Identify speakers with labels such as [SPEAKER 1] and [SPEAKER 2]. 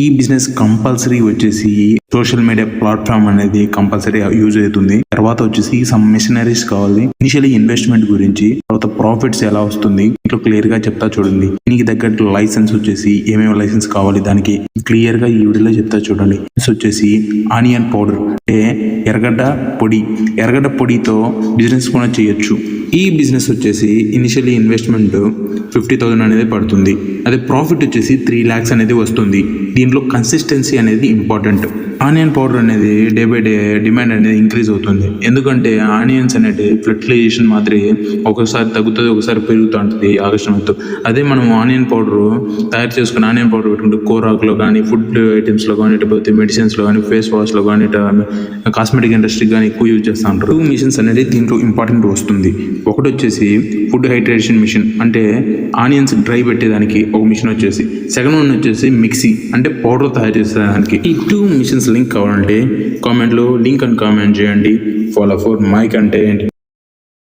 [SPEAKER 1] ఈ business compulsory వచ్చేసి social media platform అనేది కంపల్సరీ యూజ్ అవుతుంది. తర్వాత వచ్చేసి సమ్ మిషనరీస్ కావాలి. ఇనిషియల్లీ ఇన్వెస్ట్మెంట్ గురించి, తర్వాత ప్రాఫిట్స్ ఎలా వస్తుంది ఇంట్లో క్లియర్ గా చెప్తా చూడండి. దీనికి తగ్గట్టు లైసెన్స్ వచ్చేసి ఏమేమి లైసెన్స్ కావాలి దానికి క్లియర్ గా ఈ వీడియోలో చెప్తా చూడండి. వచ్చేసి ఆనియన్ పౌడర్ అంటే ఎర్రగడ్డ పొడితో బిజినెస్ కూడా చేయొచ్చు. ఈ బిజినెస్ వచ్చేసి ఇనిషియల్లీ ఇన్వెస్ట్మెంట్ 50,000 అనేది పడుతుంది. అదే ప్రాఫిట్ వచ్చేసి 3 lakhs అనేది వస్తుంది. దీంట్లో కన్సిస్టెన్సీ అనేది ఇంపార్టెంట్. ఆనియన్ పౌడర్ అనేది డే బై డే డిమాండ్ అనేది ఇంక్రీజ్ అవుతుంది. ఎందుకంటే ఆనియన్స్ అనేది ఫెర్టిలైజేషన్ మాదిరి ఒకసారి తగ్గుతుంది, ఒకసారి పెరుగుతూ ఉంటుంది ఆకర్షణతో. అదే మనం ఆనియన్ పౌడర్ తయారు చేసుకుని ఆనియన్ పౌడర్ పెట్టుకుంటే కూరాకులో కానీ, ఫుడ్ ఐటమ్స్లో కానీ, లేకపోతే మెడిసిన్స్లో కానీ, ఫేస్ వాష్లో కానీ, కాస్మెటిక్ ఇండస్ట్రీ కానీ ఎక్కువ యూజ్ చేస్తూ ఉంటారు. 2 మిషన్స్ అనేది దీంట్లో ఇంపార్టెంట్ వస్తుంది. ఒకటి వచ్చేసి ఫుడ్ హైడ్రేషన్ మిషన్, అంటే ఆనియన్స్ డ్రై పెట్టేదానికి ఒక మిషన్ వచ్చేసి. సెకండ్ వన్ వచ్చేసి మిక్సీ, అంటే పౌడర్ తయారు చేసేదానికి. ఈ 2 మిషన్స్ లింక్ కావాలంటే కామెంట్లో లింక్ అని కామెంట్ చేయండి. Follow for my content.